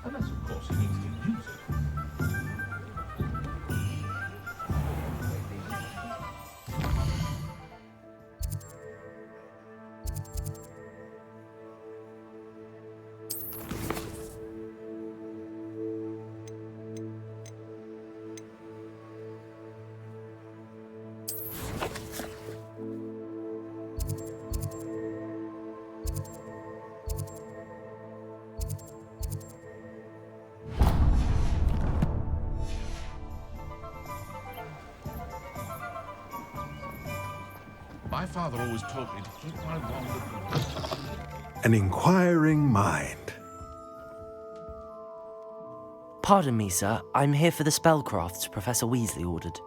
Unless, of course, he needs to use it. My father always told me to keep my longer. An inquiring mind. Pardon me, sir. I'm here for the spellcrafts Professor Weasley ordered.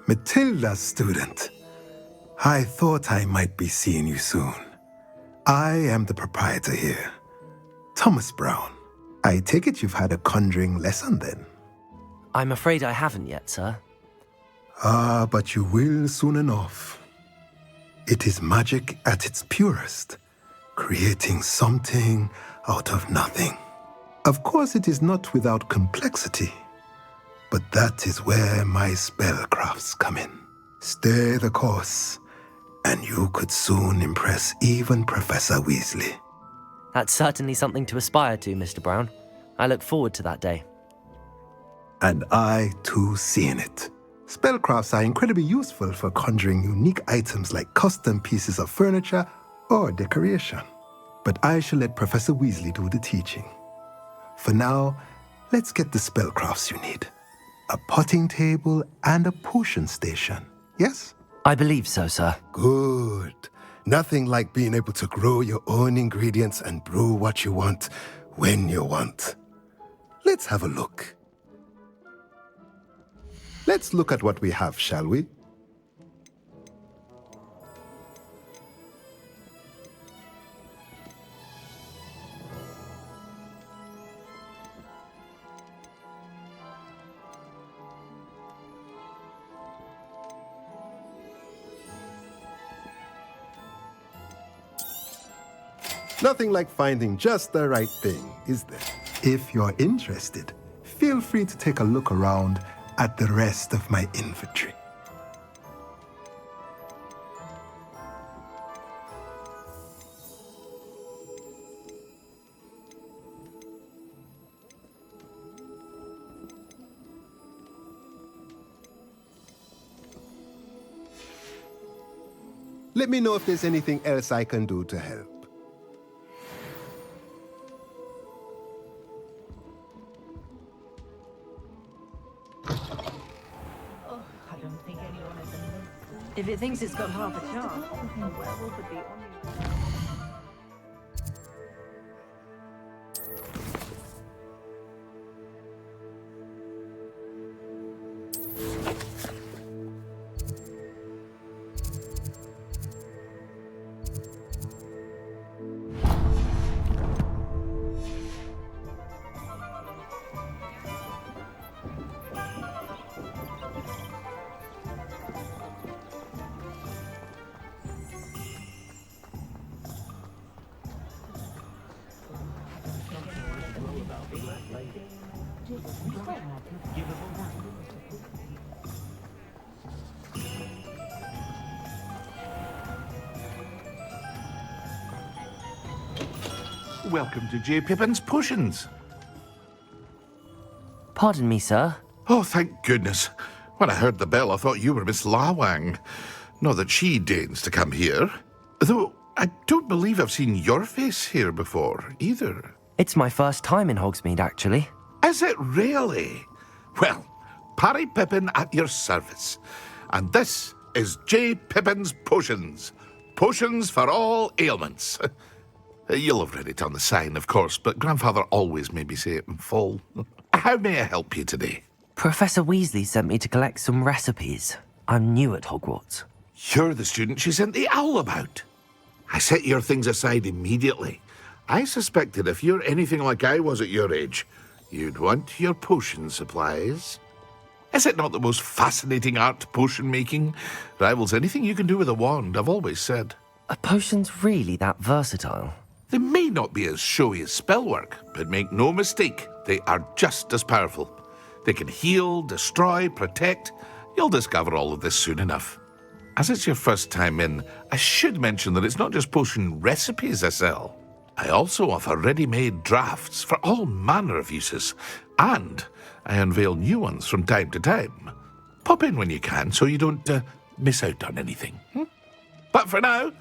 Matilda's student. I thought I might be seeing you soon. I am the proprietor here, Thomas Brown. I take it you've had a conjuring lesson then? I'm afraid I haven't yet, sir. Ah, but you will soon enough. It is magic at its purest, creating something out of nothing. Of course, it is not without complexity, but that is where my spellcrafts come in. Stay the course, and you could soon impress even Professor Weasley. That's certainly something to aspire to, Mr. Brown. I look forward to that day. And I, too, seeing it. Spellcrafts are incredibly useful for conjuring unique items like custom pieces of furniture or decoration. But I shall let Professor Weasley do the teaching. For now, let's get the spellcrafts you need. A potting table and a potion station, yes? I believe so, sir. Good. Nothing like being able to grow your own ingredients and brew what you want when you want. Let's have a look. Let's look at what we have, shall we? Nothing like finding just the right thing, is there? If you're interested, feel free to take a look around at the rest of my inventory. Let me know if there's anything else I can do to help. If it thinks it's got half a chance, a werewolf would be on you. Welcome to J. Pippin's Potions. Pardon me, sir. Oh, thank goodness. When I heard the bell, I thought you were Miss Lawang. Not that she deigns to come here. Though I don't believe I've seen your face here before, either. It's my first time in Hogsmeade, actually. Is it really? Well, Parry Pippin at your service. And this is J. Pippin's Potions. Potions for all ailments. You'll have read it on the sign, of course, but Grandfather always made me say it in full. How may I help you today? Professor Weasley sent me to collect some recipes. I'm new at Hogwarts. You're the student she sent the owl about. I set your things aside immediately. I suspected if you're anything like I was at your age, you'd want your potion supplies. Is it not the most fascinating art, potion making? Rivals anything you can do with a wand, I've always said. Are potions really that versatile? They may not be as showy as spellwork, but make no mistake, they are just as powerful. They can heal, destroy, protect. You'll discover all of this soon enough. As it's your first time in, I should mention that it's not just potion recipes I sell. I also offer ready-made drafts for all manner of uses, and I unveil new ones from time to time. Pop in when you can so you don't miss out on anything. But for now,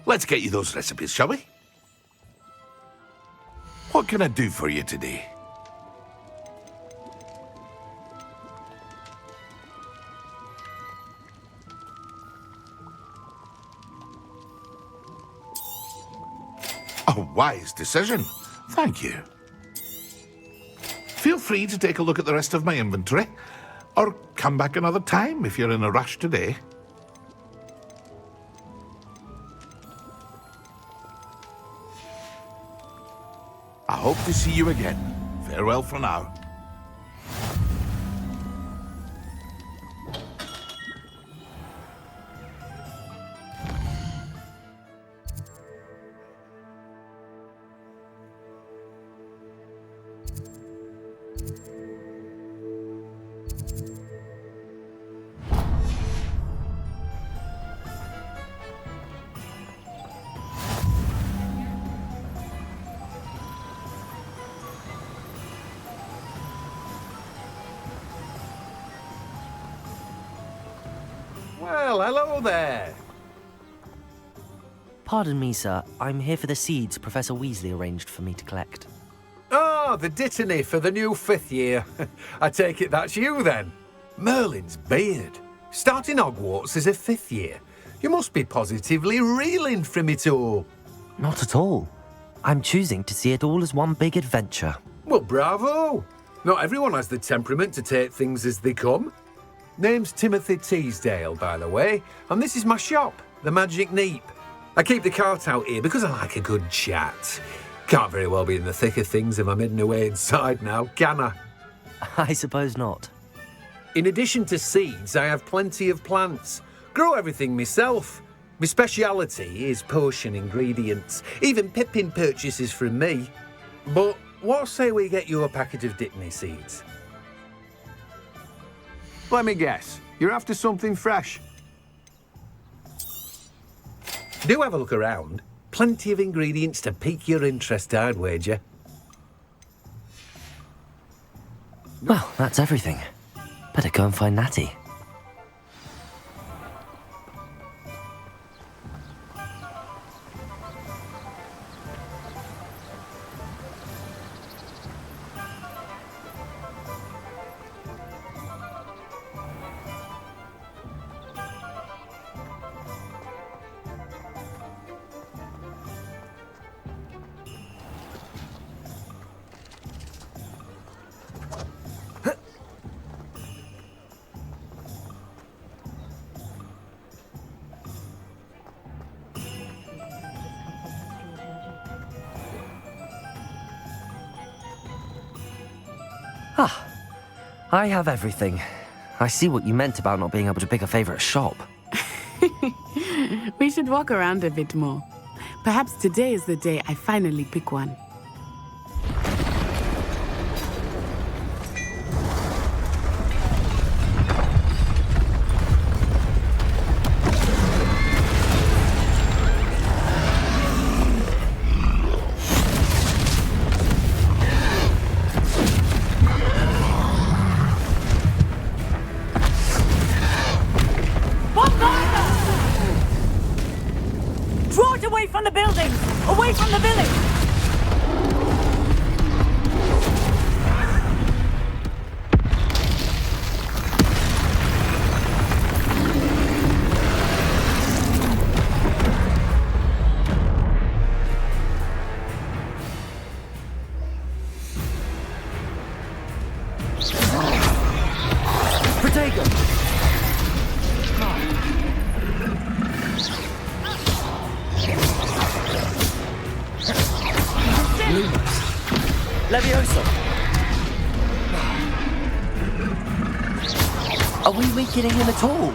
let's get you those recipes, shall we? What can I do for you today? A wise decision. Thank you. Feel free to take a look at the rest of my inventory, or come back another time if you're in a rush today. I hope to see you again. Farewell for now. Well, hello there. Pardon me, sir. I'm here for the seeds Professor Weasley arranged for me to collect. Oh, the dittany for the new 5th year. I take it that's you then. Merlin's beard. Starting Hogwarts as a 5th year. You must be positively reeling from it all. Not at all. I'm choosing to see it all as one big adventure. Well, bravo. Not everyone has the temperament to take things as they come. Name's Timothy Teasdale, by the way, and this is my shop, the Magic Neep. I keep the cart out here because I like a good chat. Can't very well be in the thick of things if I'm hidden away inside now, can I? I suppose not. In addition to seeds, I have plenty of plants. Grow everything myself. My speciality is potion ingredients. Even Pippin purchases from me. But what say we get you a packet of Dittany seeds? Let me guess. You're after something fresh. Do have a look around. Plenty of ingredients to pique your interest, I'd wager. Well, that's everything. Better go and find Natty. Ah, I have everything. I see what you meant about not being able to pick a favorite shop. We should walk around a bit more. Perhaps today is the day I finally pick one. Draw it away from the buildings! Away from the village! Protego! Levioso! Are we weakening him at all?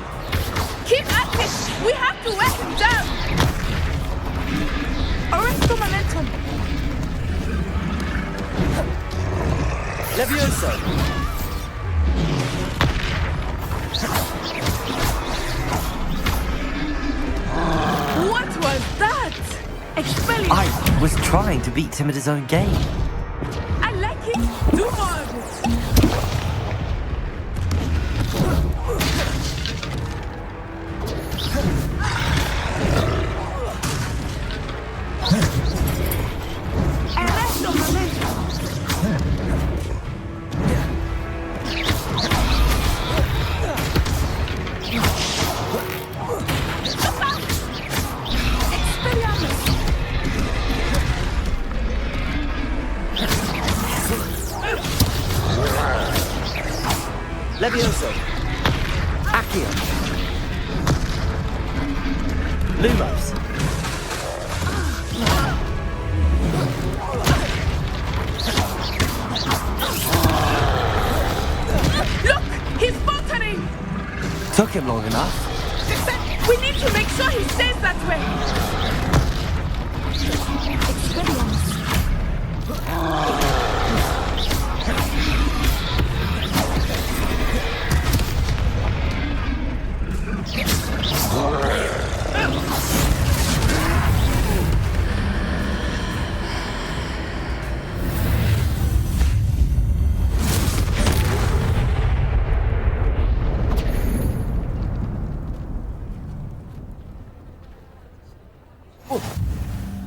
Keep at it! We have to wear him down! Arrest the momentum! Levioso! What was that? Expelliarmus! I was trying to beat him at his own game. I like it. Do more of it. Arresto momento. Expelliarmus! Levioso! Accio! Lumos! Look! He's faltering! Took him long enough. We need to make sure he stays that way! Expelliarmus!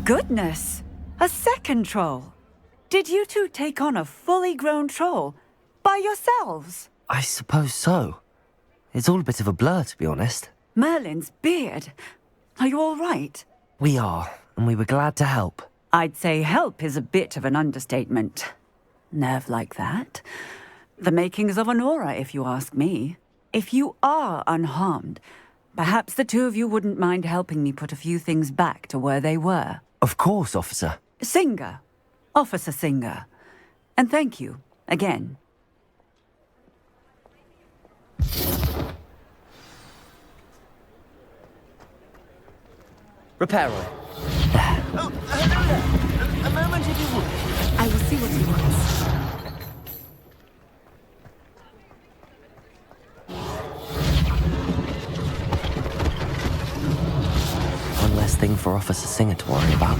Goodness! A second troll! Did you two take on a fully grown troll? By yourselves? I suppose so. It's all a bit of a blur, to be honest. Merlin's beard. Are you all right? We are, and we were glad to help. I'd say help is a bit of an understatement. Nerve like that. The makings of an aura, if you ask me. If you are unharmed, perhaps the two of you wouldn't mind helping me put a few things back to where they were. Of course, officer. Singer. Officer Singer. And thank you, again. Reparo. Oh, hello there. A moment if you would. I will see what he wants. One less thing for Officer Singer to worry about.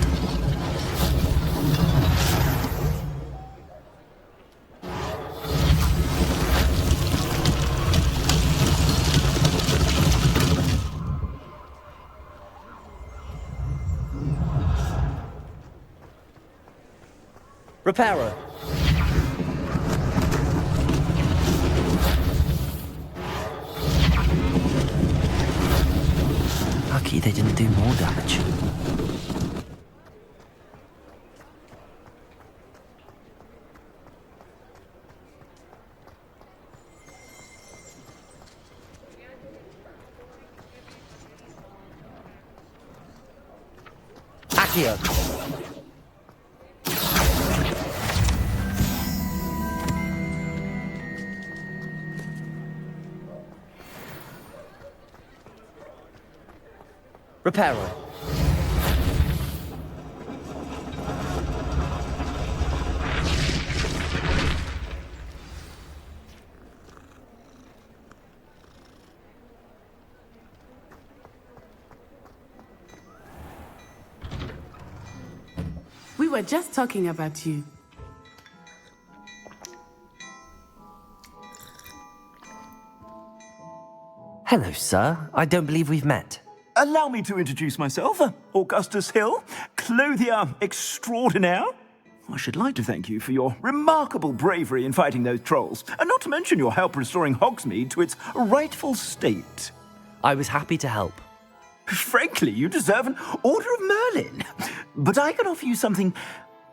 Reparo. Lucky they didn't do more damage. Accio. Reparo. We were just talking about you. Hello, sir. I don't believe we've met. Allow me to introduce myself, Augustus Hill, clothier extraordinaire. I should like to thank you for your remarkable bravery in fighting those trolls, and not to mention your help restoring Hogsmeade to its rightful state. I was happy to help. Frankly, you deserve an Order of Merlin. But I can offer you something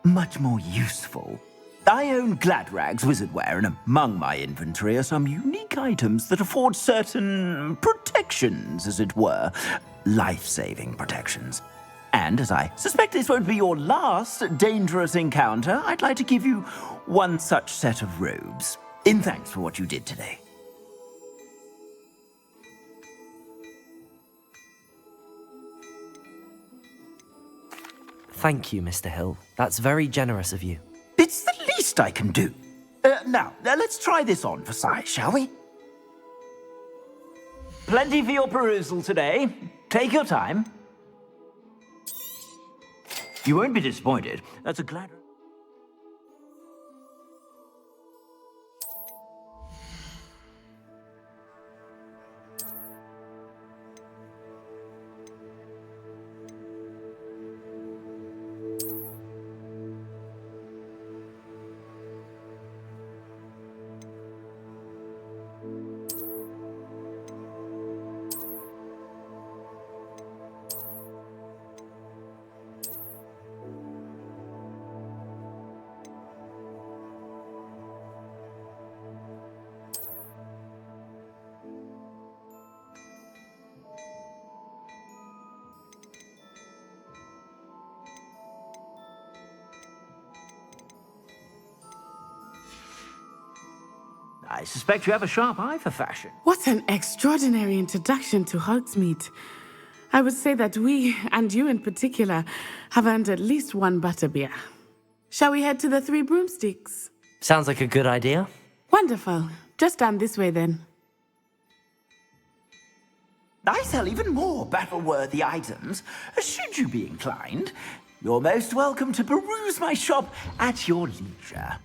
much more useful. I own Gladrag's wizardware, and among my inventory are some unique items that afford certain protections, as it were. Life-saving protections. And as I suspect this won't be your last dangerous encounter, I'd like to give you one such set of robes, in thanks for what you did today. Thank you, Mr. Hill. That's very generous of you. It's the least I can do. Now, let's try this on for size, shall we? Plenty for your perusal today. Take your time. You won't be disappointed. That's a glad... I suspect you have a sharp eye for fashion. What an extraordinary introduction to Hogsmeade. I would say that we, and you in particular, have earned at least one butterbeer. Shall we head to the Three Broomsticks? Sounds like a good idea. Wonderful. Just down this way then. I sell even more battle-worthy items, should you be inclined. You're most welcome to peruse my shop at your leisure.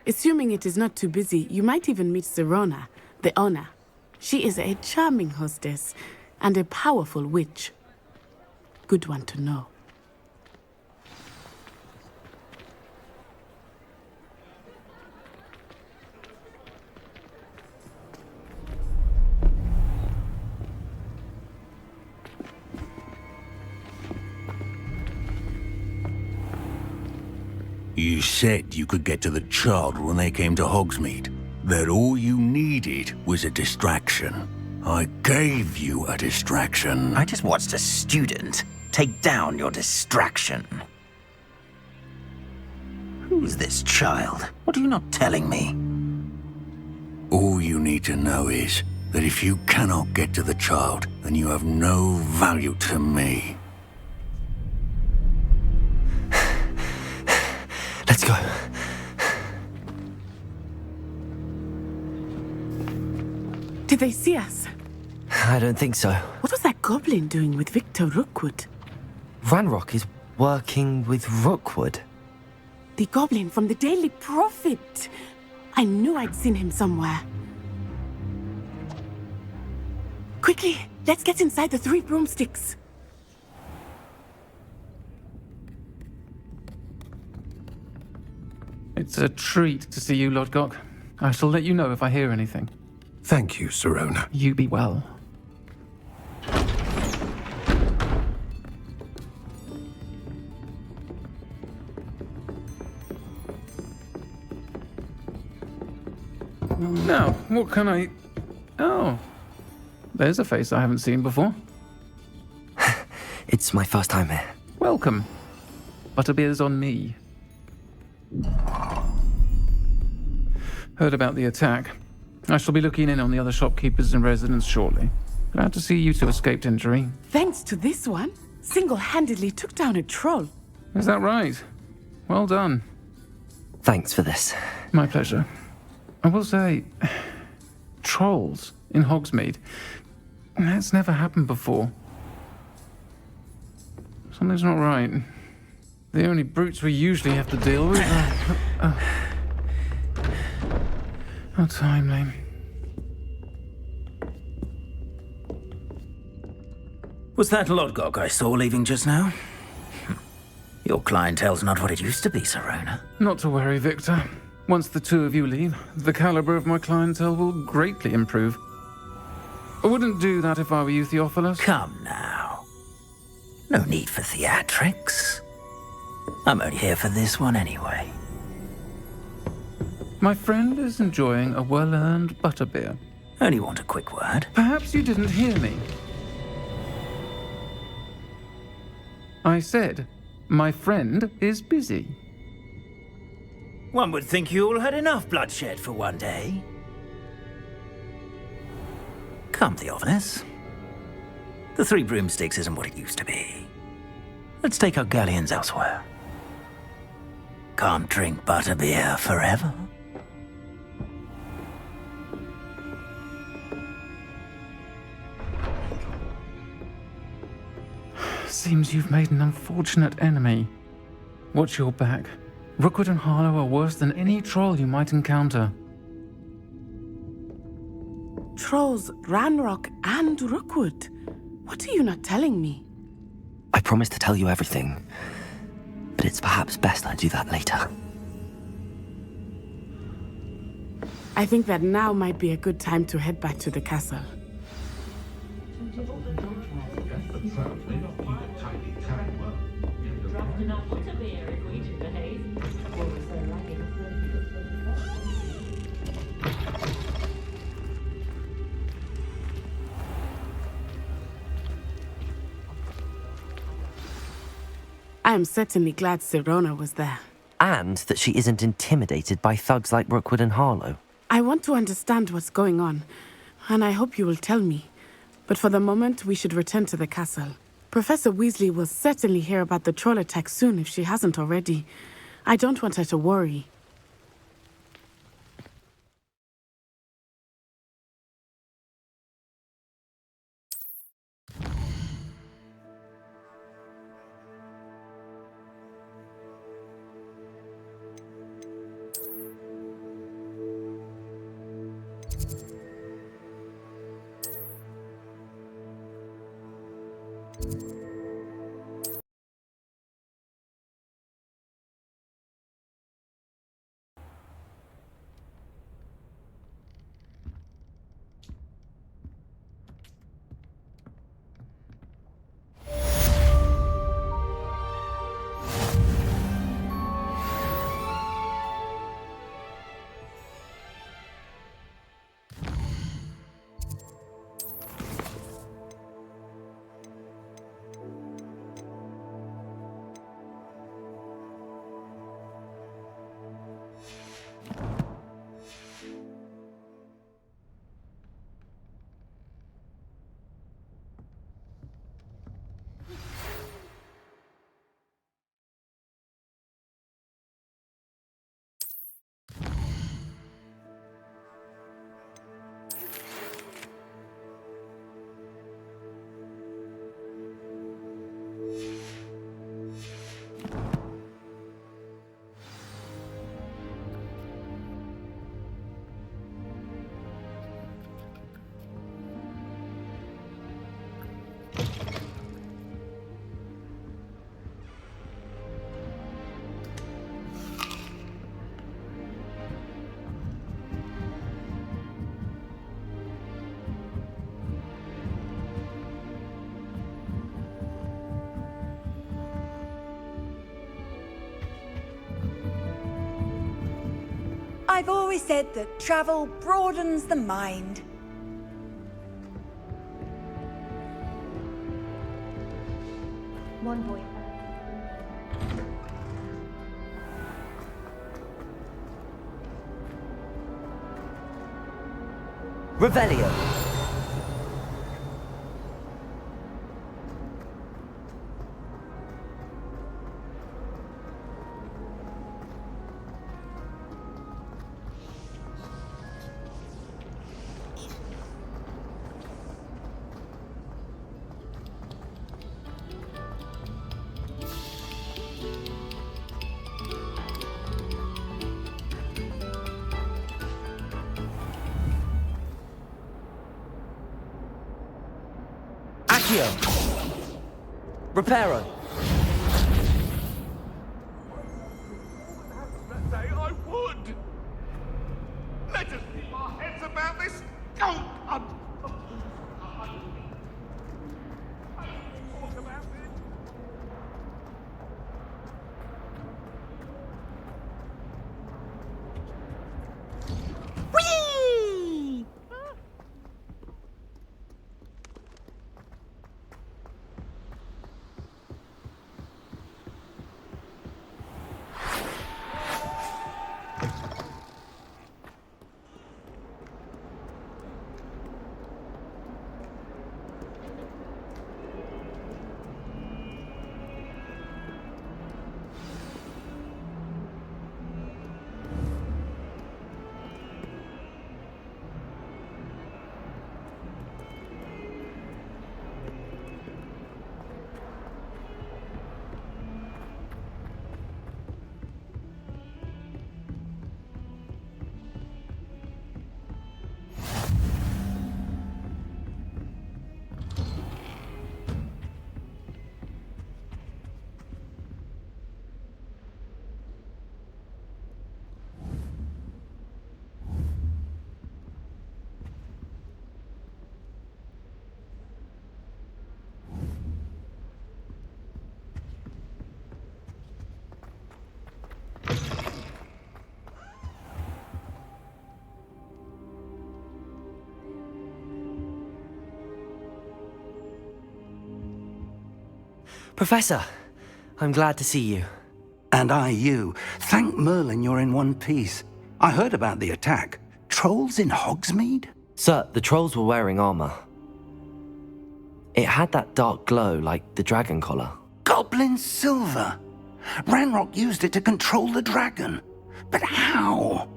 Assuming it is not too busy, you might even meet Sirona, the owner. She is a charming hostess and a powerful witch. Good one to know. You said you could get to the child when they came to Hogsmeade. That all you needed was a distraction. I gave you a distraction. I just watched a student take down your distraction. Who's this child? What are you not telling me? All you need to know is that if you cannot get to the child, then you have no value to me. Let's go. Did they see us? I don't think so. What was that goblin doing with Victor Rookwood? Ranrock is working with Rookwood. The goblin from the Daily Prophet. I knew I'd seen him somewhere. Quickly, let's get inside the Three Broomsticks. It's a treat to see you, Lodgok. I shall let you know if I hear anything. Thank you, Sirona. You be well. Now, what can I... Oh, there's a face I haven't seen before. It's my first time here. Welcome. Butterbeer's on me. Heard about the attack. I shall be looking in on the other shopkeepers and residents shortly. Glad to see you two escaped injury. Thanks to this one, single-handedly took down a troll. Is that right? Well done. Thanks for this. My pleasure. I will say, trolls in Hogsmeade. That's never happened before. Something's not right. The only brutes we usually have to deal with are... How timely. Was that Lodgok I saw leaving just now? Your clientele's not what it used to be, Sirona. Not to worry, Victor. Once the two of you leave, the caliber of my clientele will greatly improve. I wouldn't do that if I were you, Theophilus. Come now. No need for theatrics. I'm only here for this one anyway. My friend is enjoying a well-earned butterbeer. Only want a quick word. Perhaps you didn't hear me. I said, my friend is busy. One would think you all had enough bloodshed for one day. Come, Theophilus. The Three Broomsticks isn't what it used to be. Let's take our galleons elsewhere. Can't drink butterbeer forever. Seems you've made an unfortunate enemy. Watch your back. Rookwood and Harlow are worse than any troll you might encounter. Trolls, Ranrock, and Rookwood. What are you not telling me? I promised to tell you everything, but it's perhaps best I do that later. I think that now might be a good time to head back to the castle. I am certainly glad Sirona was there. And that she isn't intimidated by thugs like Rookwood and Harlow. I want to understand what's going on, and I hope you will tell me. But for the moment, we should return to the castle. Professor Weasley will certainly hear about the troll attack soon if she hasn't already. I don't want her to worry. I've always said that travel broadens the mind. One point. Revelio. Accio. Reparo. Say I would. Let us keep our heads about this. Go on. Talk about this. Whee! Professor, I'm glad to see you. And I you. Thank Merlin you're in one piece. I heard about the attack. Trolls in Hogsmeade? Sir, the trolls were wearing armor. It had that dark glow like the dragon collar. Goblin silver. Ranrock used it to control the dragon. But how?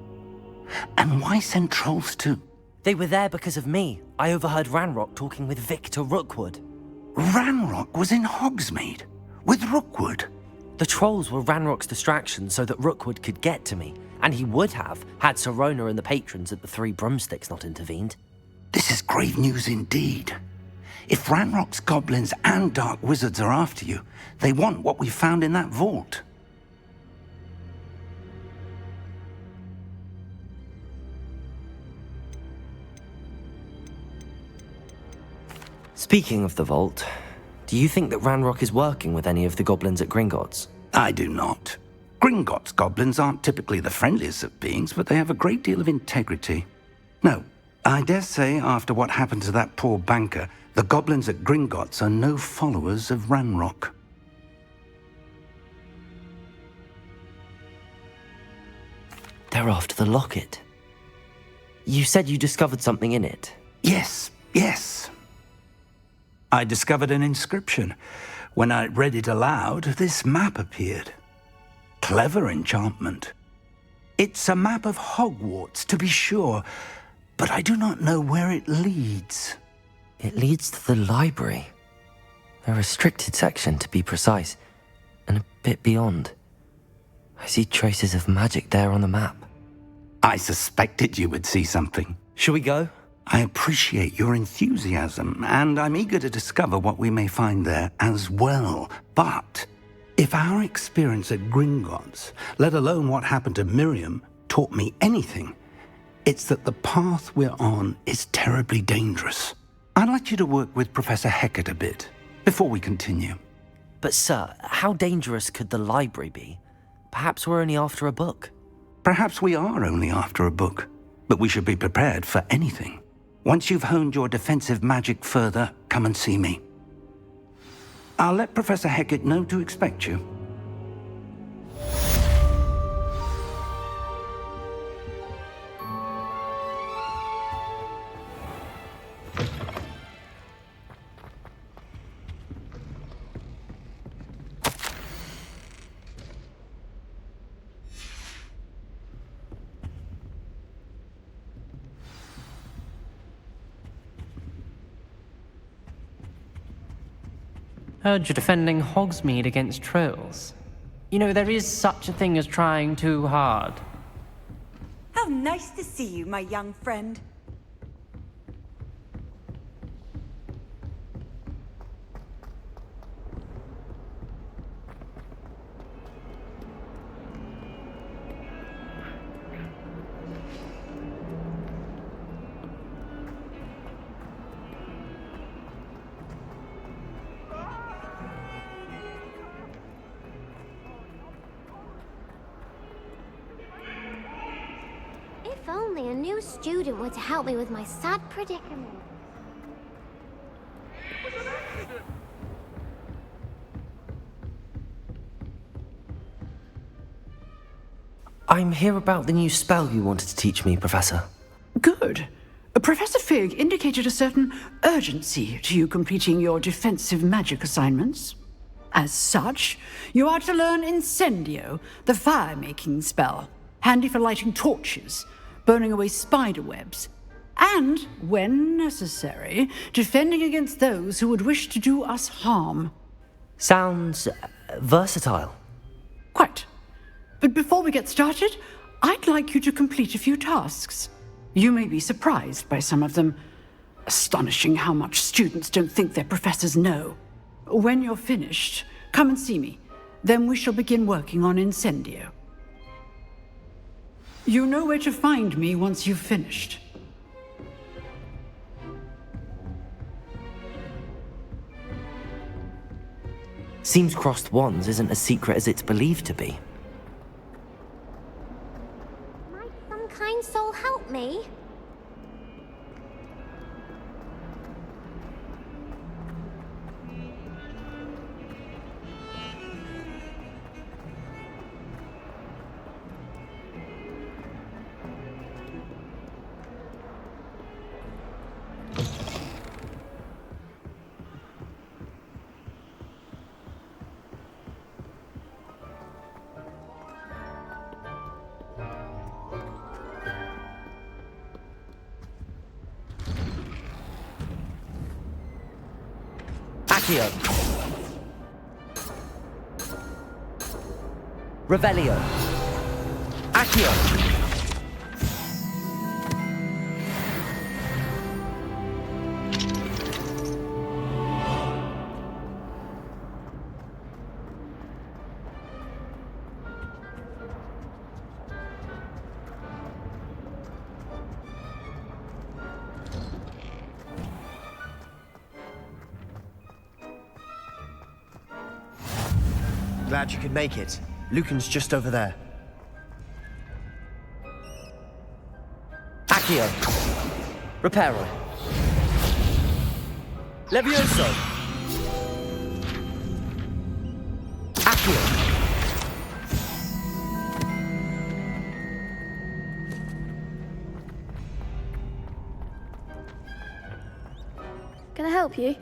And why send trolls to... They were there because of me. I overheard Ranrock talking with Victor Rookwood. Ranrock was in Hogsmeade? With Rookwood? The trolls were Ranrock's distraction so that Rookwood could get to me. And he would have, had Sirona and the patrons at the Three Broomsticks not intervened. This is grave news indeed. If Ranrock's goblins and dark wizards are after you, they want what we found in that vault. Speaking of the vault, do you think that Ranrock is working with any of the goblins at Gringotts? I do not. Gringotts goblins aren't typically the friendliest of beings, but they have a great deal of integrity. No, I dare say after what happened to that poor banker, the goblins at Gringotts are no followers of Ranrock. They're after the locket. You said you discovered something in it. Yes. I discovered an inscription. When I read it aloud, this map appeared. Clever enchantment. It's a map of Hogwarts, to be sure, but I do not know where it leads. It leads to the library. A restricted section, to be precise, and a bit beyond. I see traces of magic there on the map. I suspected you would see something. Shall we go? I appreciate your enthusiasm, and I'm eager to discover what we may find there as well. But if our experience at Gringotts, let alone what happened to Miriam, taught me anything, it's that the path we're on is terribly dangerous. I'd like you to work with Professor Hecat a bit before we continue. But sir, how dangerous could the library be? Perhaps we're only after a book. Perhaps we are only after a book, but we should be prepared for anything. Once you've honed your defensive magic further, come and see me. I'll let Professor Hecat know to expect you. Heard you're defending Hogsmeade against trolls. You know, there is such a thing as trying too hard. How nice to see you, my young friend. If only a new student were to help me with my sad predicament. I'm here about the new spell you wanted to teach me, Professor. Good. Professor Fig indicated a certain urgency to you completing your defensive magic assignments. As such, you are to learn Incendio, the fire-making spell, handy for lighting torches, burning away spider webs, and, when necessary, defending against those who would wish to do us harm. Sounds versatile. Quite. But before we get started, I'd like you to complete a few tasks. You may be surprised by some of them. Astonishing how much students don't think their professors know. When you're finished, come and see me. Then we shall begin working on Incendio. You know where to find me once you've finished. Seems crossed wands isn't as secret as it's believed to be. Might some kind soul help me? Accio. Revelio. Accio. Glad you could make it. Lucan's just over there. Accio. Reparo. Levioso. Accio. Can I help you?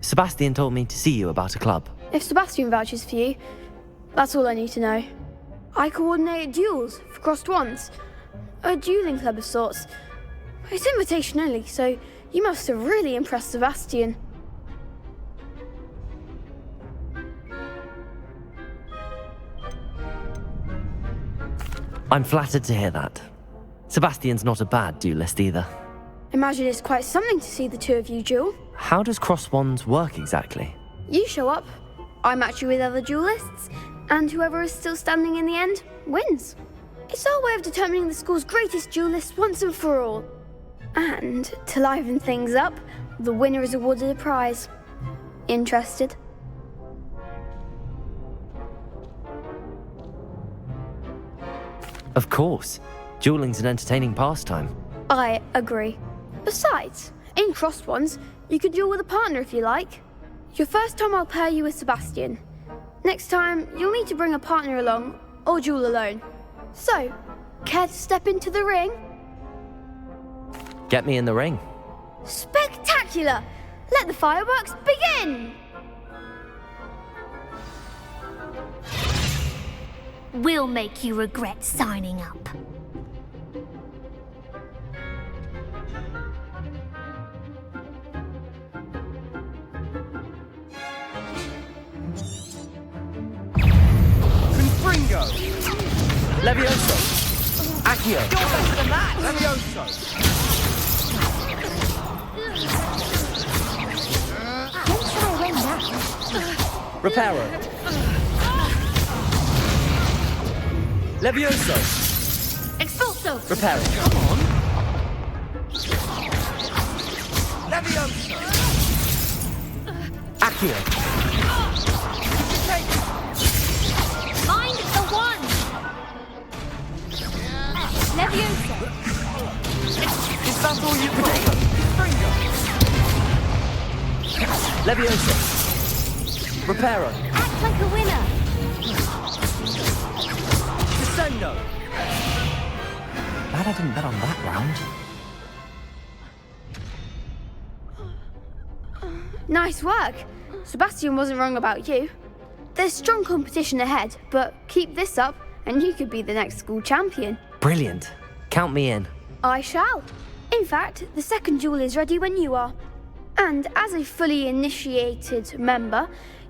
Sebastian told me to see you about a club. If Sebastian vouches for you, that's all I need to know. I coordinate duels for crossed wands. A dueling club of sorts. It's invitation only, so you must have really impressed Sebastian. I'm flattered to hear that. Sebastian's not a bad duelist either. Imagine it's quite something to see the two of you duel. How does cross wands work exactly? You show up, I match you with other duelists, and whoever is still standing in the end wins. It's our way of determining the school's greatest duelist once and for all. And to liven things up, the winner is awarded a prize. Interested? Of course. Dueling's an entertaining pastime. I agree. Besides, in crossed ones, you could duel with a partner if you like. Your first time I'll pair you with Sebastian. Next time, you'll need to bring a partner along, or duel alone. So, care to step into the ring? Get me in the ring. Spectacular! Let the fireworks begin! We'll make you regret signing up. Confringo! Levioso! Accio! You're better than that! Levioso! Don't try win now. Reparo! Levioso! Expulso! Reparo! Come on! Levioso! Accio! Mind the one! Levioso! Is that all you got? Confringo! Levioso! Reparo! Act like a winner! Descendo! Glad I didn't bet on that round. Nice work. Sebastian wasn't wrong about you. There's strong competition ahead, but keep this up and you could be the next school champion. Brilliant. Count me in. I shall. In fact, the second duel is ready when you are. And as a fully initiated member,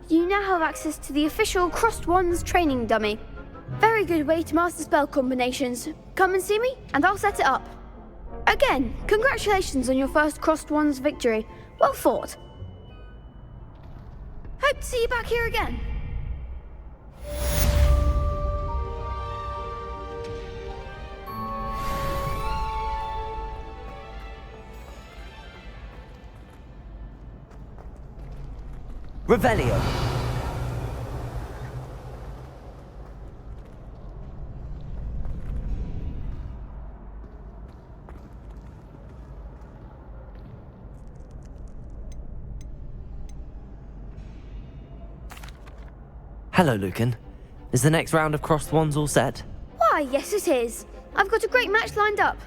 you now have access to the official Crossed Wands training dummy. Very good way to master spell combinations. Come and see me, and I'll set it up. Again, congratulations on your first Crossed Wands victory. Well fought. Hope to see you back here again. Revelio! Hello, Lucan. Is the next round of crossed wands all set? Why, yes it is. I've got a great match lined up.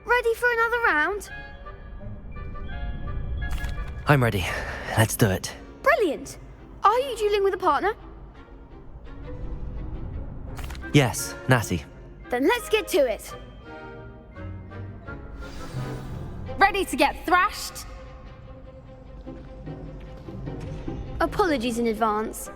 Ready for another round? I'm ready. Let's do it. Brilliant. Are you dueling with a partner? Yes, Natty. Then let's get to it. Ready to get thrashed? Apologies in advance.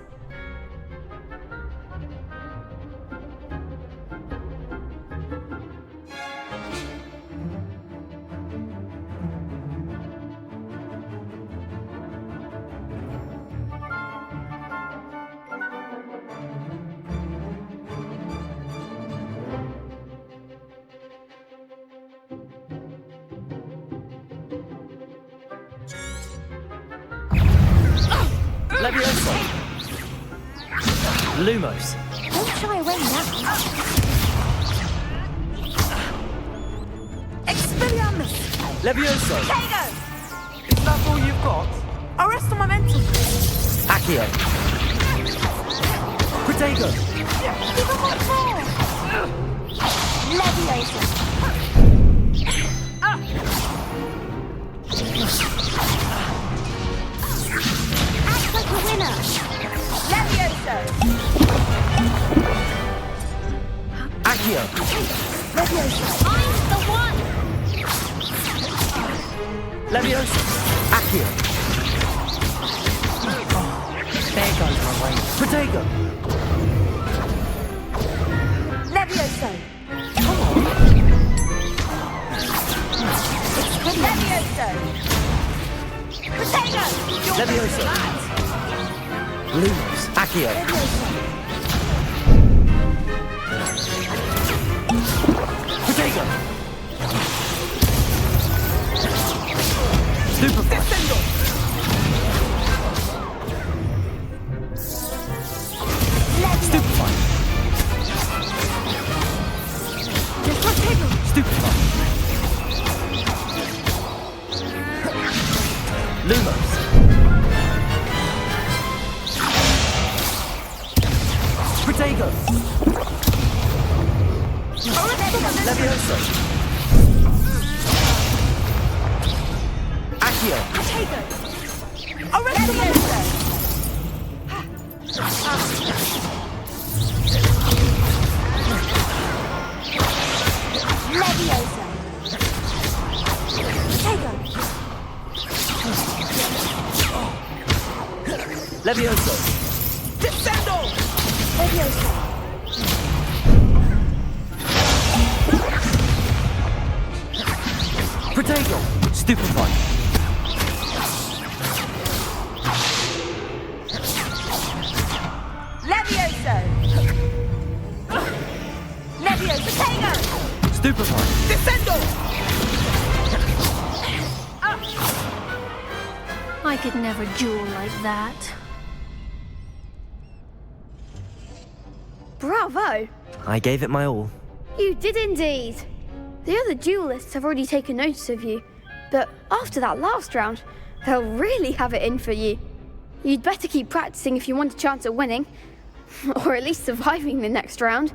Levioso! Lumos! Don't shy away now. Expelliarmus! Levioso! Tego! Is that all you've got? Arresto momentum! Accio! Protego! Even one more! Leviosa! Act like a winner. Leviosa! Accio! Leviosa! I'm the one. Levioso! Accio! There goes my way. Protego! Leviosa! Leviosa! Protego! Levioso! Lumos! Accio! Protego! Stupefy! Stupefy! Stupefy! Lumos! Protego! Levioso! Accio! Leviosa! Leviosa! Tego! Levioso! Descendo! Leviosa! Protego! Stupefy! Leviosa! Leviosa! Tego! Stupefy! Descendo! I could never duel like that. Bravo! I gave it my all. You did indeed. The other duelists have already taken notice of you, but after that last round, they'll really have it in for you. You'd better keep practicing if you want a chance at winning, or at least surviving the next round.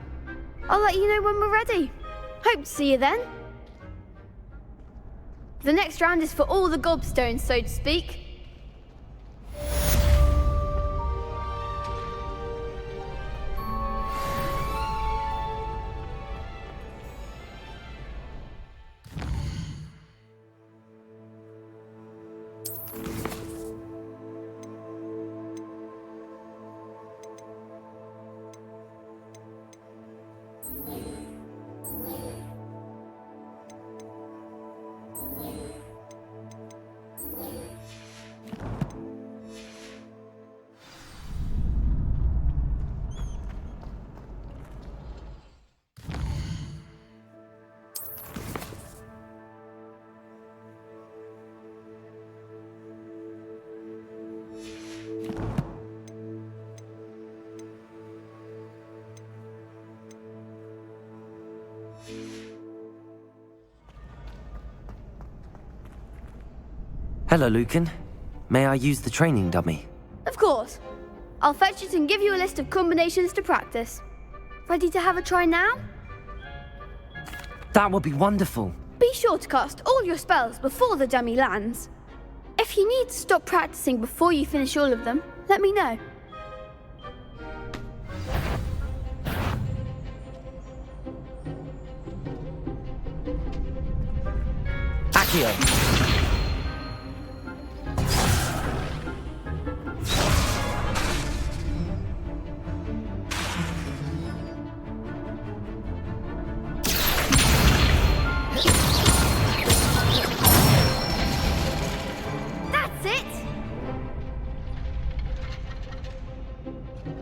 I'll let you know when we're ready. Hope to see you then. The next round is for all the gobstones, so to speak. Hello, Lucan. May I use the training dummy? Of course. I'll fetch it and give you a list of combinations to practice. Ready to have a try now? That would be wonderful. Be sure to cast all your spells before the dummy lands. If you need to stop practicing before you finish all of them, let me know. Accio!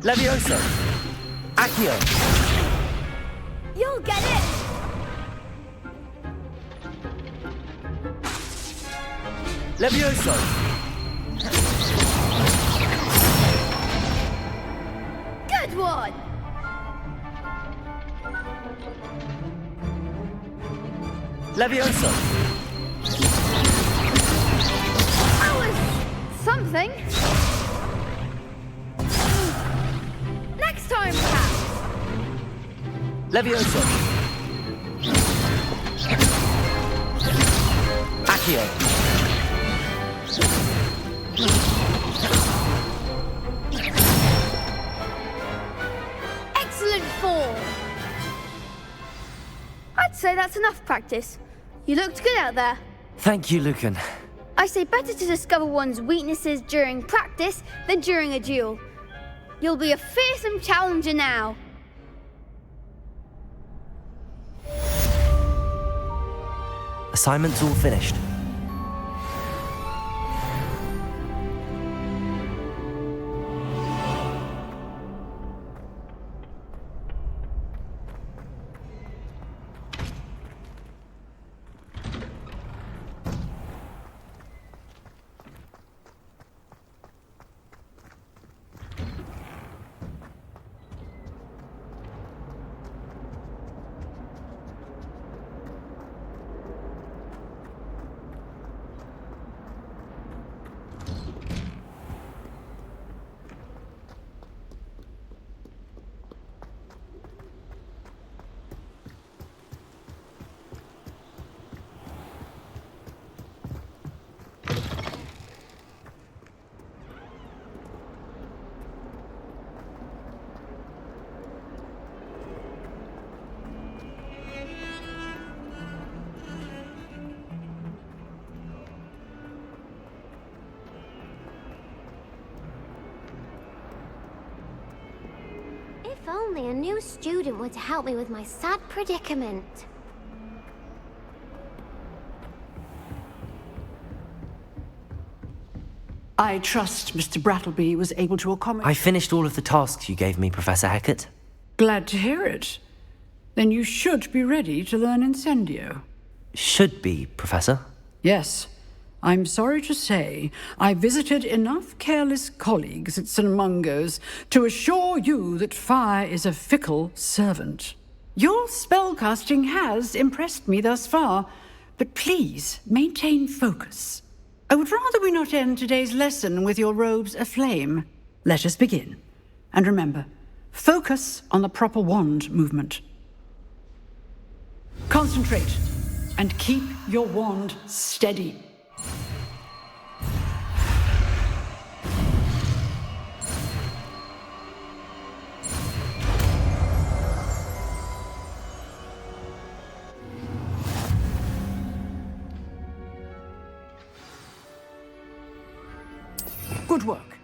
Levioso! Accio! You'll get it! Levioso! Good one! Levioso! That was something. Next time, perhaps. Levioso! Accio! Excellent form. I'd say that's enough practice. You looked good out there. Thank you, Lucan. I say better to discover one's weaknesses during practice than during a duel. You'll be a fearsome challenger now. Assignment's all finished. If only a new student were to help me with my sad predicament. I trust Mr. Brattleby was able to accommodate... I finished all of the tasks you gave me, Professor Hecat. Glad to hear it. Then you should be ready to learn Incendio. Should be, Professor. Yes. I'm sorry to say, I visited enough careless colleagues at St. Mungo's to assure you that fire is a fickle servant. Your spellcasting has impressed me thus far, but please maintain focus. I would rather we not end today's lesson with your robes aflame. Let us begin. And remember, focus on the proper wand movement. Concentrate, and keep your wand steady. Good work.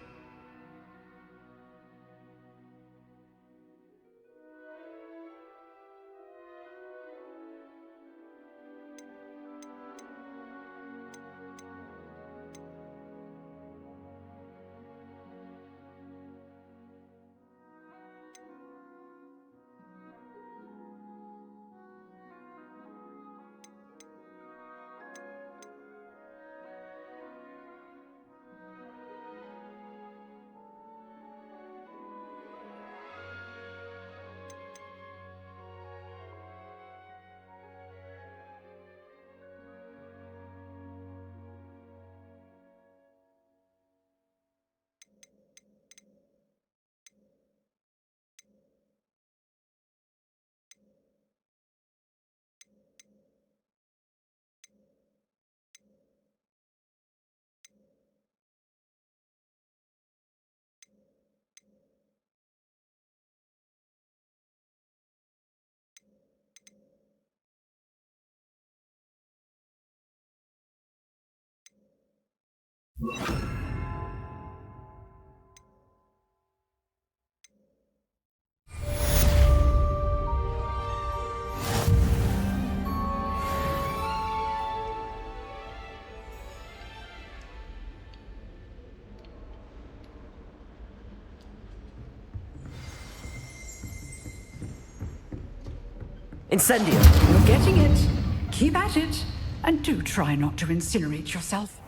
Incendio! You're getting it. Keep at it. And do try not to incinerate yourself.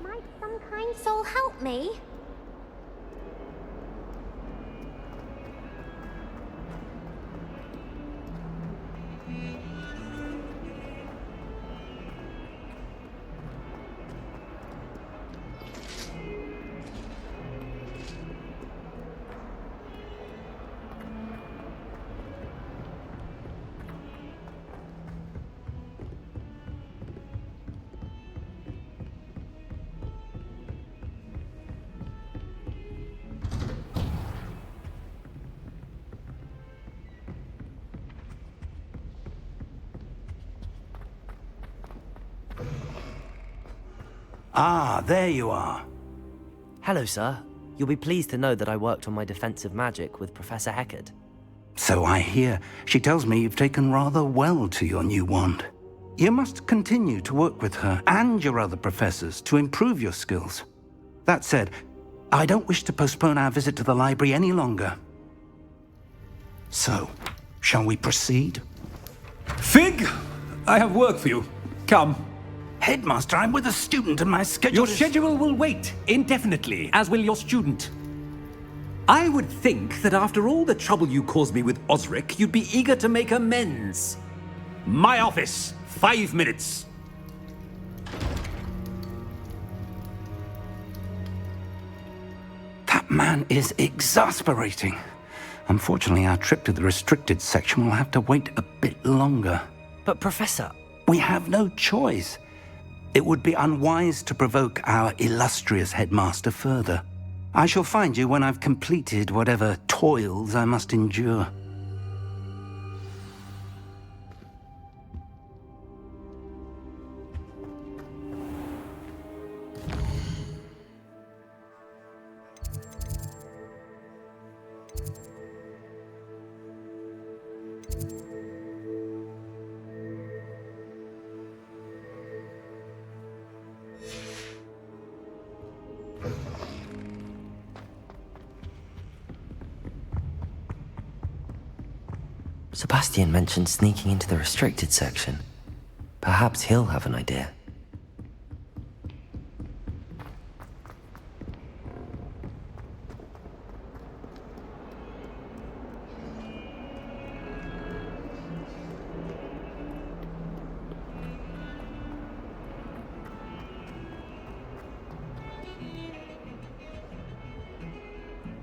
Might some kind soul help me? Ah, there you are. Hello, sir. You'll be pleased to know that I worked on my defensive magic with Professor Heckard. So I hear. She tells me you've taken rather well to your new wand. You must continue to work with her and your other professors to improve your skills. That said, I don't wish to postpone our visit to the library any longer. So, shall we proceed? Fig! I have work for you. Come. Headmaster, I'm with a student and my schedule Your schedule will wait indefinitely, as will your student. I would think that after all the trouble you caused me with Osric, you'd be eager to make amends. My office, 5 minutes. That man is exasperating. Unfortunately, our trip to the restricted section will have to wait a bit longer. But Professor... We have no choice. It would be unwise to provoke our illustrious headmaster further. I shall find you when I've completed whatever toils I must endure. Sebastian mentioned sneaking into the restricted section. Perhaps he'll have an idea.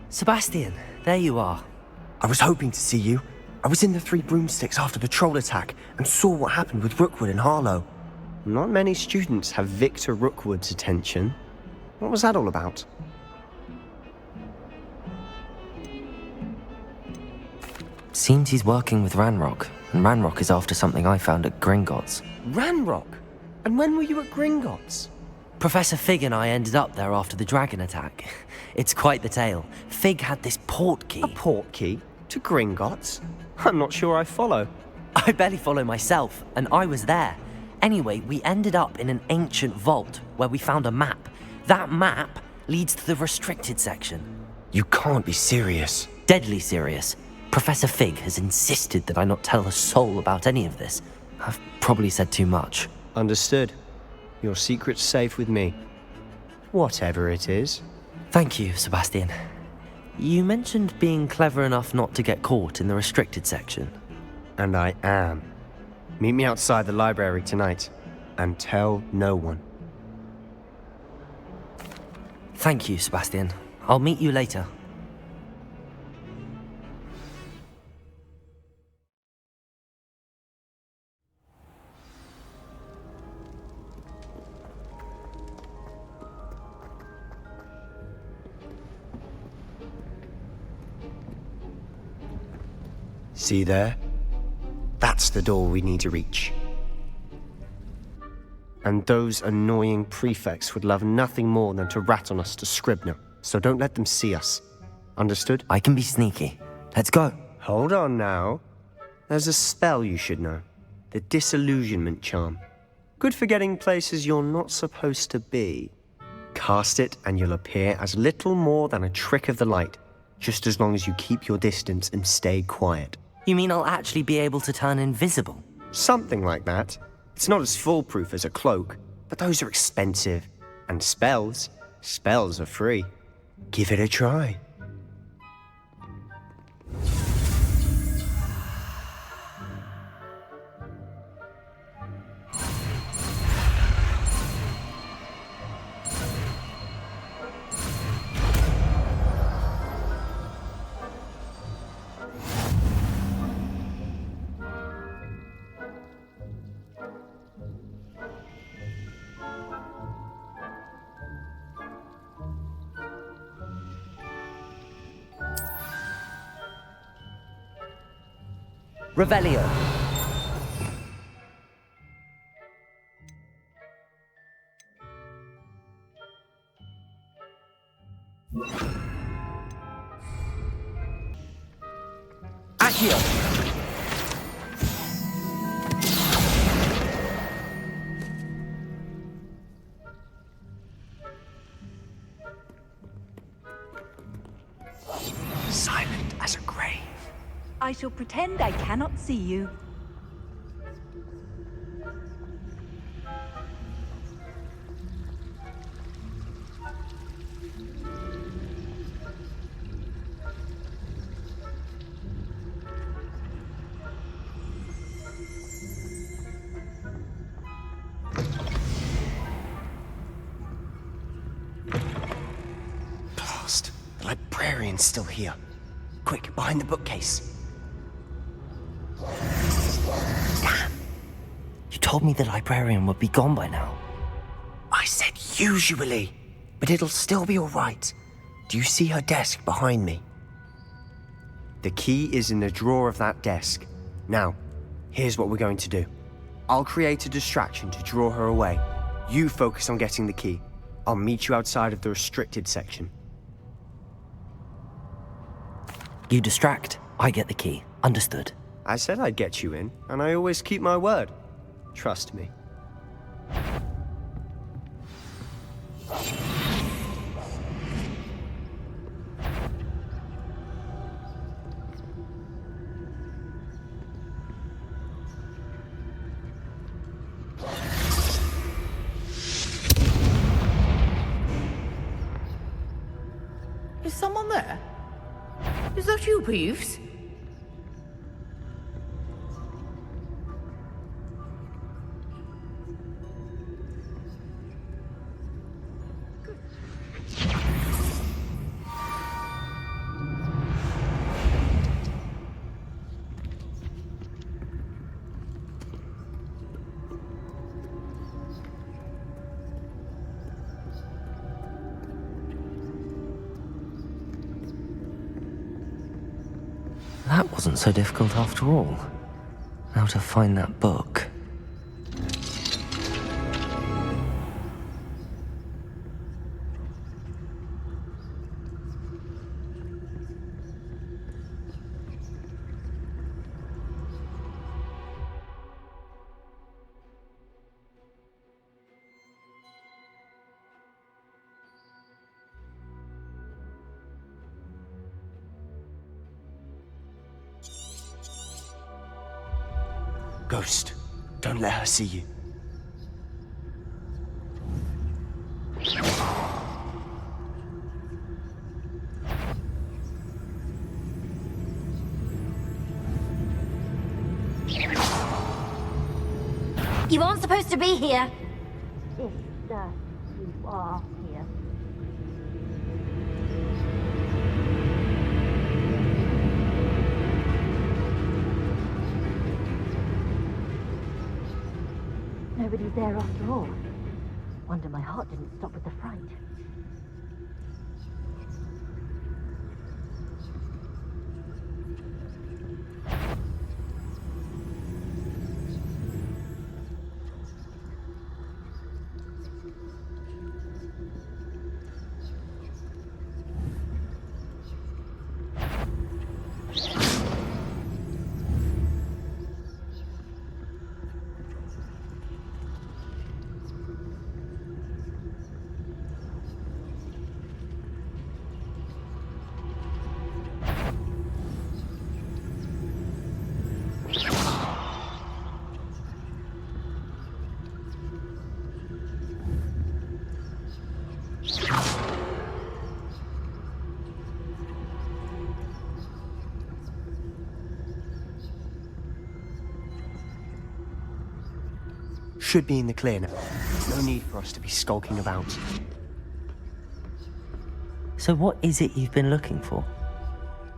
Sebastian, there you are. I was hoping to see you. I was in the Three Broomsticks after the troll attack and saw what happened with Rookwood and Harlow. Not many students have Victor Rookwood's attention. What was that all about? Seems he's working with Ranrock, and Ranrock is after something I found at Gringotts. Ranrock? And when were you at Gringotts? Professor Fig and I ended up there after the dragon attack. It's quite the tale. Fig had this port key. A port key? To Gringotts? I'm not sure I follow. I barely follow myself, and I was there. Anyway, we ended up in an ancient vault where we found a map. That map leads to the restricted section. You can't be serious. Deadly serious. Professor Fig has insisted that I not tell a soul about any of this. I've probably said too much. Understood. Your secret's safe with me. Whatever it is. Thank you, Sebastian. You mentioned being clever enough not to get caught in the restricted section. And I am. Meet me outside the library tonight, and tell no one. Thank you, Sebastian. I'll meet you later. See there? That's the door we need to reach. And those annoying prefects would love nothing more than to rat on us to Scribner, so don't let them see us. Understood? I can be sneaky. Let's go. Hold on now. There's a spell you should know. The Disillusionment Charm. Good for getting places you're not supposed to be. Cast it and you'll appear as little more than a trick of the light. just as long as you keep your distance and stay quiet. You mean I'll actually be able to turn invisible? Something like that. It's not as foolproof as a cloak, but those are expensive. And spells are free. Give it a try. Revelio. Accio. Silent as a grave. I shall pretend I cannot see you. Blast! The librarian's still here. Quick, behind the bookcase. Damn. You told me the librarian would be gone by now. I said usually, but it'll still be all right. Do you see her desk behind me? The key is in the drawer of that desk. Now, here's what we're going to do. I'll create a distraction to draw her away. You focus on getting the key. I'll meet you outside of the restricted section. You distract, I get the key. Understood. I said I'd get you in, and I always keep my word. Trust me. Is someone there? Is that you, Peeves? That wasn't so difficult after all. How to find that book. Ghost, don't let her see you. You aren't supposed to be here. If you are here. Nobody's there after all. Wonder my heart didn't stop with the fright. should be in the clear now. There's no need for us to be skulking about. So what is it you've been looking for?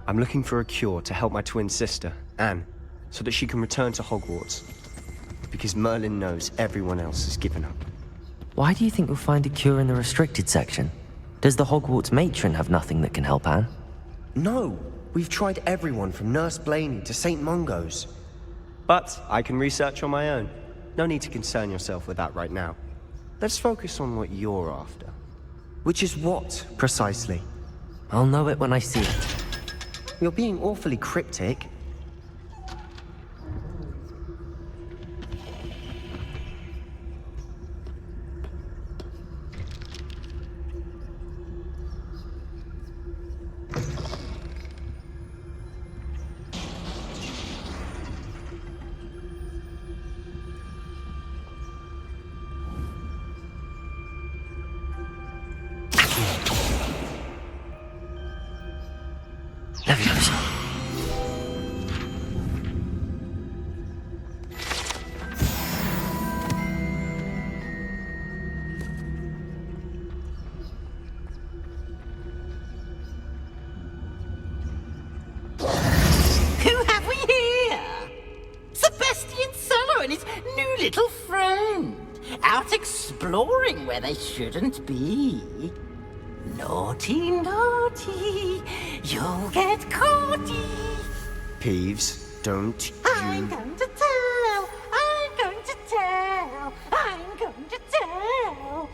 I'm looking for a cure to help my twin sister, Anne, so that she can return to Hogwarts. Because Merlin knows everyone else has given up. Why do you think you'll find a cure in the restricted section? Does the Hogwarts matron have nothing that can help Anne? No, we've tried everyone from Nurse Blaney to St. Mungo's. But I can research on my own. No need to concern yourself with that right now. Let's focus on what you're after. Which is what, precisely? I'll know it when I see it. You're being awfully cryptic. Who have we here? Sebastian Solo and his new little friend. Out exploring where they shouldn't be. Naughty, naughty. You'll get caughty. Peeves, don't I'm you... going to tell. I'm going to tell. I'm going to tell.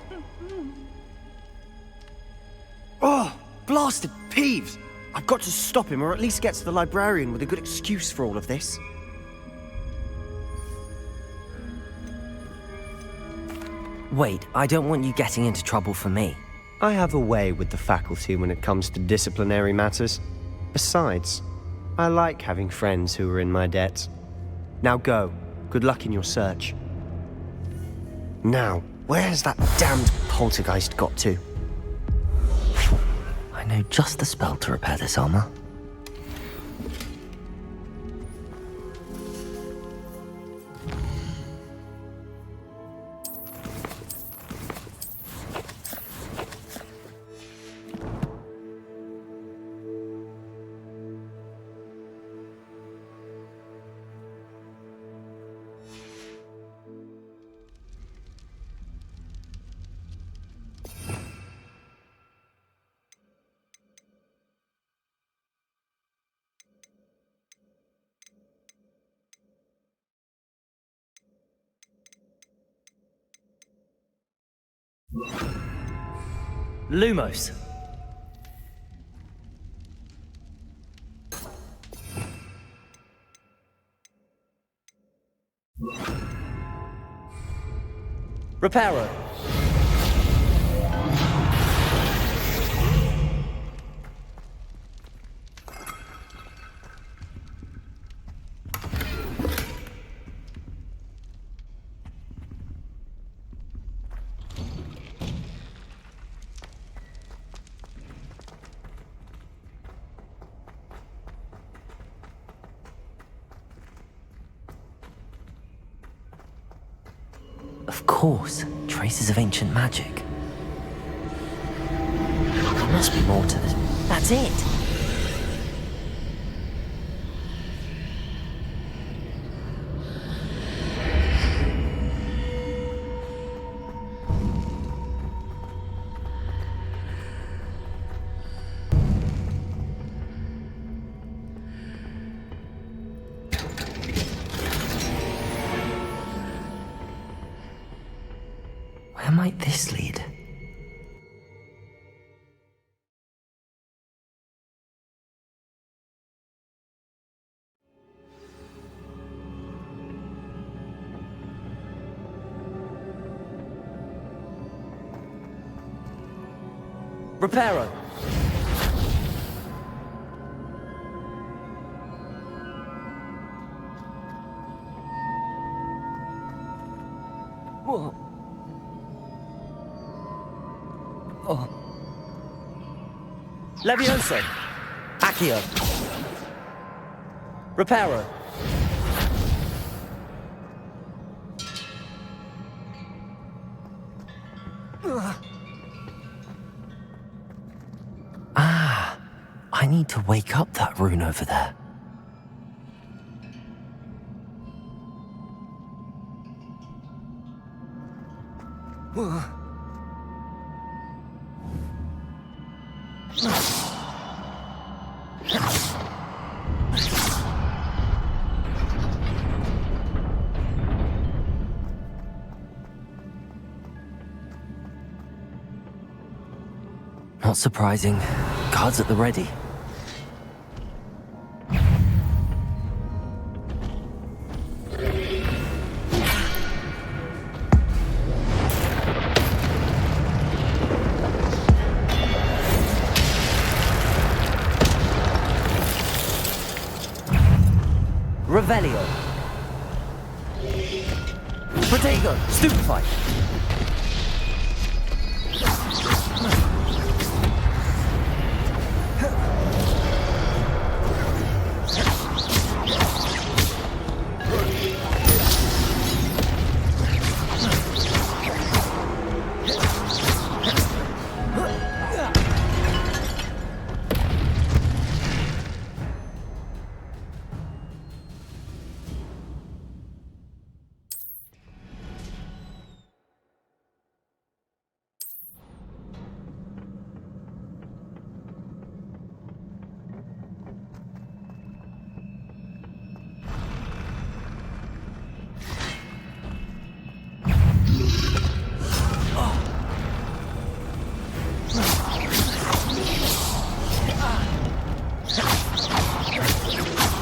Oh, blasted Peeves! I've got to stop him, or at least get to the librarian with a good excuse for all of this. Wait, I don't want you getting into trouble for me. I have a way with the faculty when it comes to disciplinary matters. Besides, I like having friends who are in my debt. Now go. Good luck in your search. Now, where's that damned poltergeist got to? I know just the spell to repair this armor. Lumos. Reparo. Of course, traces of ancient magic. There must be more to this. That's it! Where might this lead? Reparo. Whoa. Oh. Levioso. Accio. Reparo. Ah, I need to wake up that rune over there. Not surprising. Guards at the ready. Revelio. Protego. Stupefy.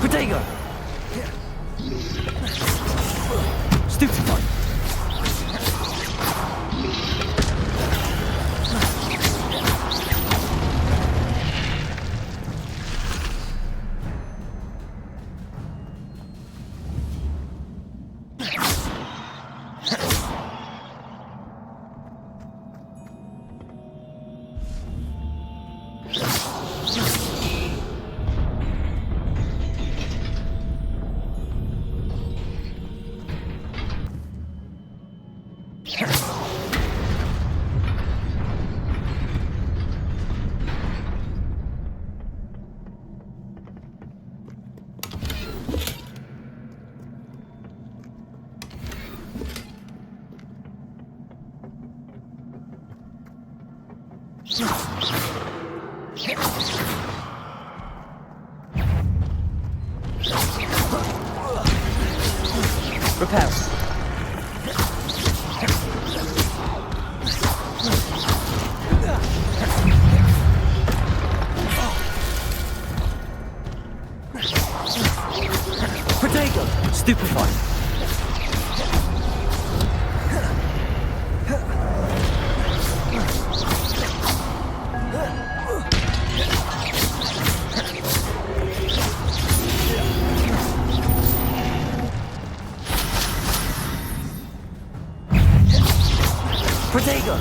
Protego. Stupefy. Repel. Protego. Stupefy. Protego!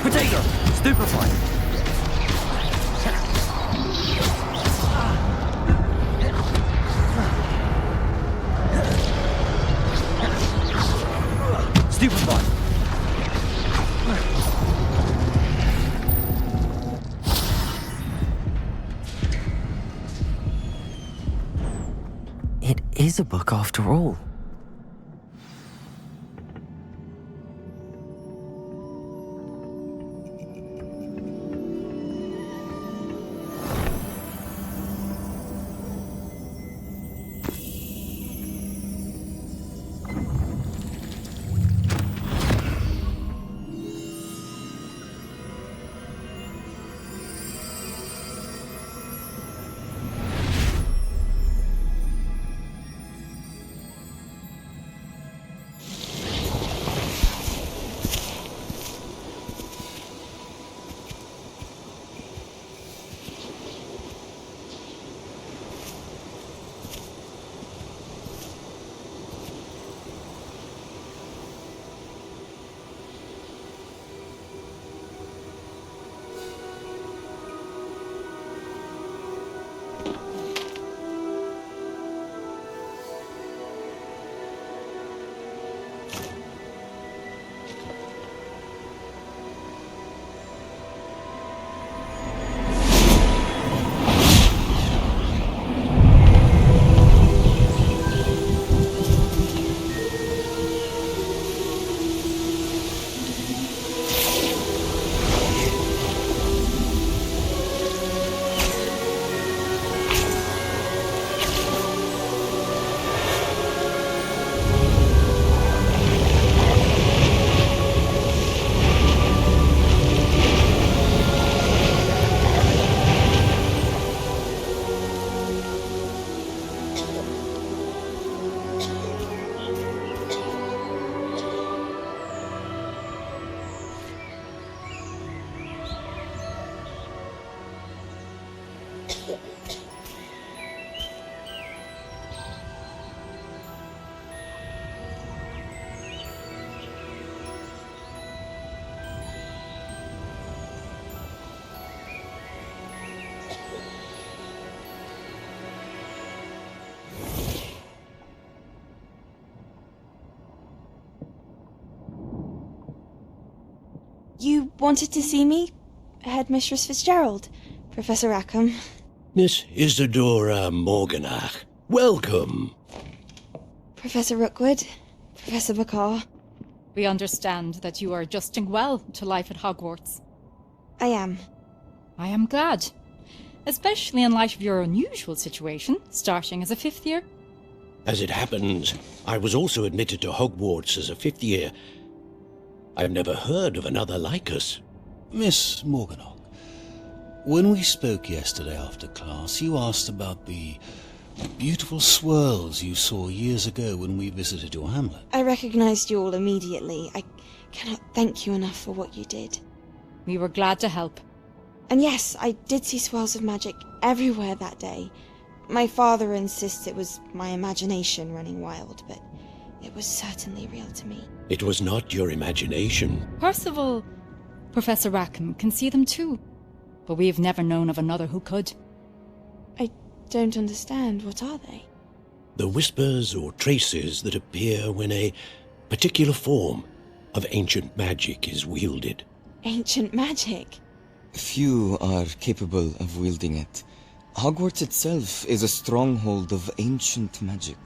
Protego! Stupefy! Stupefy! It is a book after all. You wanted to see me? Headmistress Fitzgerald, Professor Rackham. Miss Isadora Morganach, welcome. Professor Rookwood, Professor Bakar. We understand that you are adjusting well to life at Hogwarts. I am. I am glad. Especially in light of your unusual situation, starting as a 5th year. As it happens, I was also admitted to Hogwarts as a 5th year. I've never heard of another like us. Miss Morganach, when we spoke yesterday after class, you asked about the beautiful swirls you saw years ago when we visited your hamlet. I recognized you all immediately. I cannot thank you enough for what you did. We were glad to help. And yes, I did see swirls of magic everywhere that day. My father insists it was my imagination running wild, but it was certainly real to me. It was not your imagination. Percival, Professor Rackham can see them too, but we have never known of another who could. I don't understand. What are they? The whispers or traces that appear when a particular form of ancient magic is wielded. Ancient magic? Few are capable of wielding it. Hogwarts itself is a stronghold of ancient magic.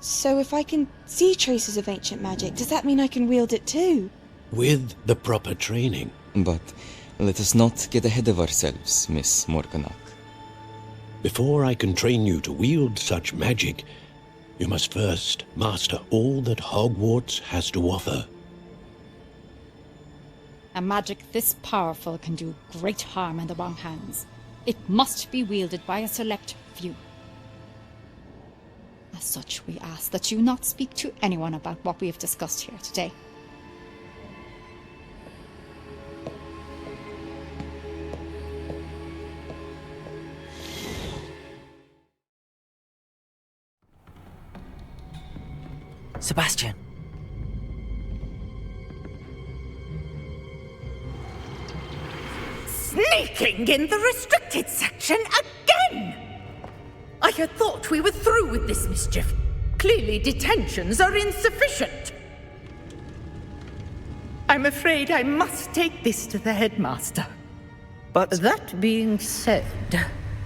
So if I can see traces of ancient magic, does that mean I can wield it too? With the proper training. But let us not get ahead of ourselves, Miss Morganach. Before I can train you to wield such magic, you must first master all that Hogwarts has to offer. A magic this powerful can do great harm in the wrong hands. It must be wielded by a select few. As such, we ask that you not speak to anyone about what we have discussed here today. Sebastian. Sneaking in the restricted section again! I had thought we were through with this mischief. Clearly detentions are insufficient. I'm afraid I must take this to the headmaster. But that being said,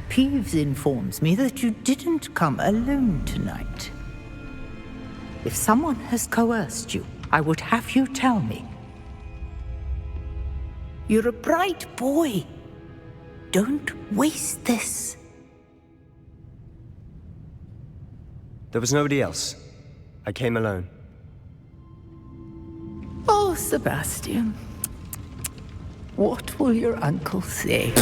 Peeves informs me that you didn't come alone tonight. If someone has coerced you, I would have you tell me. You're a bright boy. Don't waste this. There was nobody else. I came alone. Oh, Sebastian. What will your uncle say?